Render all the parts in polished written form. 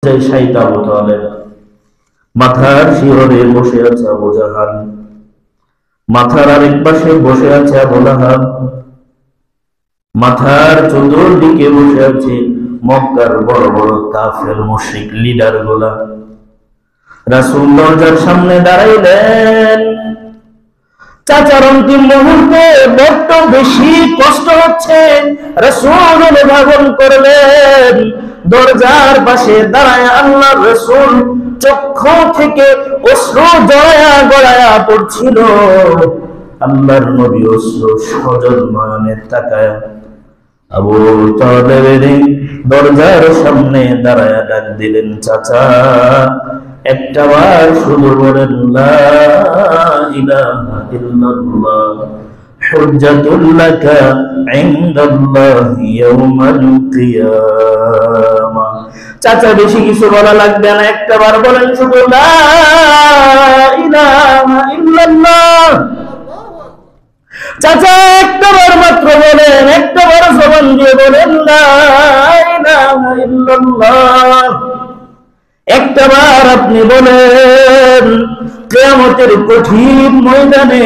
শাহিদ আবু তালেব, মাথার শিহরে বসে আছে আবু জাহাল, মাথার আরেক পাশে বসে আছে আবু লাহাব, মাথার চতুর্দিকে বসে আছে মক্কার বড় বড় কাফের মুশরিক লিডার গুলা। রাসূল দরজার সামনে দাঁড়াইলেন। চাচার অন্তিম মুহূর্তে বড্ড বেশি কষ্ট হচ্ছে, রাসূল অনুধাবন করলেন। দরজার পাশে দাঁড়ায় আল্লাহর রাসূল, চক্ষু থেকে অশ্রু জড়ায়া গড়ায়া পড়ছিল। আল্লাহর নবী অশ্রু সজল নয়নে তাকায়া আবু তালেবের দরজার সামনে দাঁড়ায়া ডাক দিলেন, চাচা একটাবার শুধু বলেন লা ইলাহা ইল্লাল্লাহ হুজ্জাতুল লাকা ইনদাল্লাহি ইয়াউমাল কিয়ামাহ। চাচা বেশি কিছু বলা লাগবে না, একটাবার বলেন শুধু লা ইলাহা ইল্লাল্লাহ। চাচা একটাবার মাত্র বলেন, একটাবার জবান দিয়ে বলেন লা ইলাহা ইল্লাল্লাহ। একটাবার আপনি বলেন, কিয়ামতের কঠিন ময়দানে,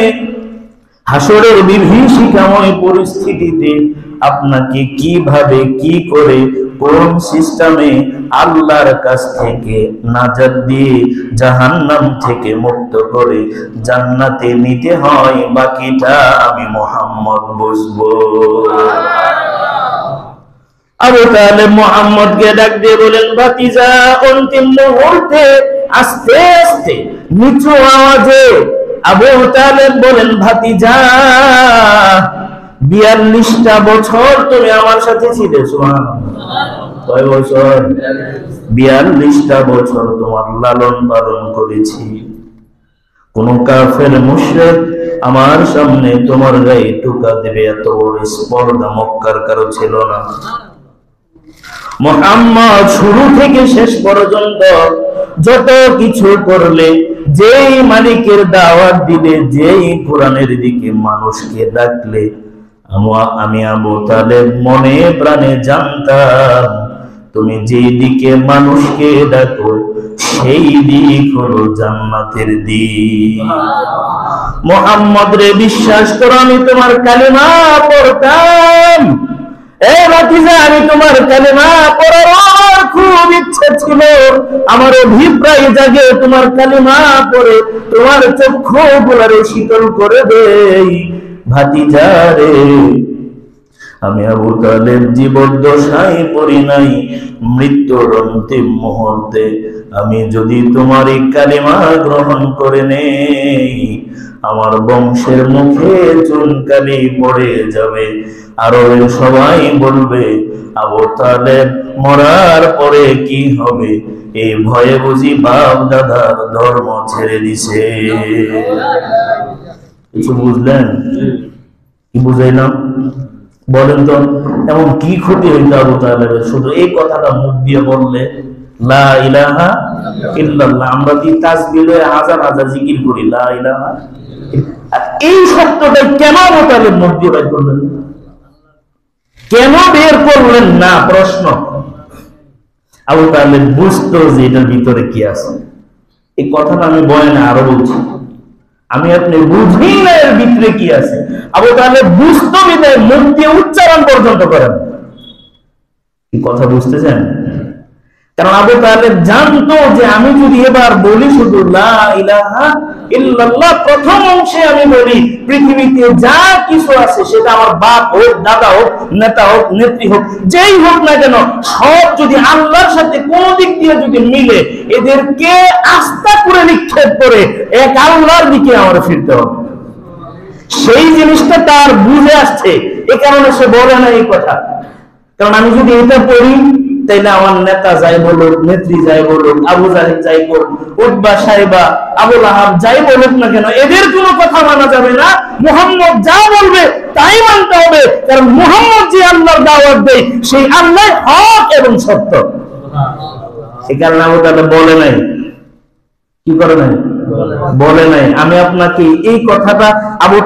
হাসরের বিভীষিকাময় পরিস্থিতিতে আপনাকে কিভাবে কি করে কোন সিস্টেমে আল্লাহর কাছ থেকে নাজাত দিয়ে জাহান্নাম থেকে মুক্ত করে জান্নাতে নিতে হয়, বাকিটা আমি মুহাম্মদ বুঝবো। আবু তালেব মুহাম্মদকে ডাক দিয়ে বলেন, ভাতিজা অন্তিম মুহূর্তে আস্তে আস্তে নিচু আওয়াজে আবু তালেব বলেন, ভাতিজা 42টা বছর তুমি আমার সাথে ছিলে। সুবহানাল্লাহ। কয় বছর? 42টা বছর তোমার লালন পালন করেছি। কোন কাফের মুশরিক আমার সামনে তোমার গায়ে টোকা দেবে এত বড় স্পর্ধা মক্কার কারো ছিল না। মুহাম্মদ শুরু থেকে শেষ পর্যন্ত যত কিছু করলে, যেই মালিকের দাওয়াত দিলে, যেই কোরআনের দিকে মানুষকে ডাকলে, আমি আবু তালেব মনে প্রাণে জানতাম তুমি যেই দিকে মানুষকে ডাকো সেই দিক হলো জান্নাতের দিক। মুহাম্মদ রে বিশ্বাস করো, আমি তোমার কালিমা পড়তাম। ভাতিজা আমি তোমার কালিমা পড়ার খুব ইচ্ছা ছিল, আমার অভিপ্রায় জাগে তোমার কালিমা পড়ে তোমার চক্ষু গুলারে শীতল করে দেই। ভাতিজা রে, আমি আবু তালেব জীবদ্দশায় পড়ি নাই, মৃত্যুর অন্তিম মুহূর্তে আমি যদি তোমার এই কালিমা গ্রহণ করে নেই, আমার বংশের মুখে চুনকালি পড়ে যাবে। আরবের সবাই বলবে আবু তালেব মরার পরে কি হবে, এই ভয়ে বুঝি বাপ দাদার ধর্ম ছেড়ে দিছে। কিছু বুঝলেন? কি বুঝাইলাম বলেন তো? এমন কি ক্ষতি হইতো আবু তালেবের শুধু এই কথাটা মুখ দিয়ে বললে লা ইলাহা ইল্লাল্লাহ। আমরা কি তাসবিহ হাজার হাজার জিকির করি লা ইলাহা, আর এই শব্দটা কেন আবু তালেব মুখ দিয়ে বের করলেন? কেন বের করলেন না? প্রশ্ন। আবু তালেব বুঝতো যে এটার ভিতরে কি আছে। এই কথাটা আমি বয়ানে আরো বলছি, আমি আপনি বুঝি না এর ভিতরে কি আছে। আবু তালেব বুঝতো বিদায় মুখ দিয়ে উচ্চারণ পর্যন্ত করেন। কি কথা বুঝতেছেন? কারণ আবু তালেব জানতো যে আমি যদি এবার বলি শুধু লা ইলাহা ইল্লাল্লাহ, প্রথম অংশে আমি বলি পৃথিবীতে যা কিছু আছে সেটা আমার বাপ হোক, দাদা হোক, নেতা হোক, নেত্রী হোক, যেই হোক না কেন, সব যদি আল্লাহর সাথে কোন দিক দিয়ে যদি মিলে, এদেরকে আস্থা করে নিক্ষেপ করে এক আল্লাহর দিকে আমার ফিরতে হবে। সেই জিনিসটা তার বুঝে আসছে, এ কারণে সে বলে না এই কথা। কারণ আমি যদি এটা পড়ি তাইলে আমার নেতা যাই বলুক, নেত্রী যাই বলুক, আবু জাহেল যাই বলুক, উতবা সাইবা, আবু লাহাব যাই বলুক না কেন, এদের কোনো কথা মানা যাবে না। মুহাম্মদ যা বলবে তাই মানতে হবে, কারণ মুহাম্মদ যে আল্লাহর দাওয়াত দেয় সেই আল্লাহ হক এবং সত্য। এই কারণে আবু তালেব বলে নাই, কি করে নাই, বলে নাই। আমি আপনাকে এই কথাটা আবু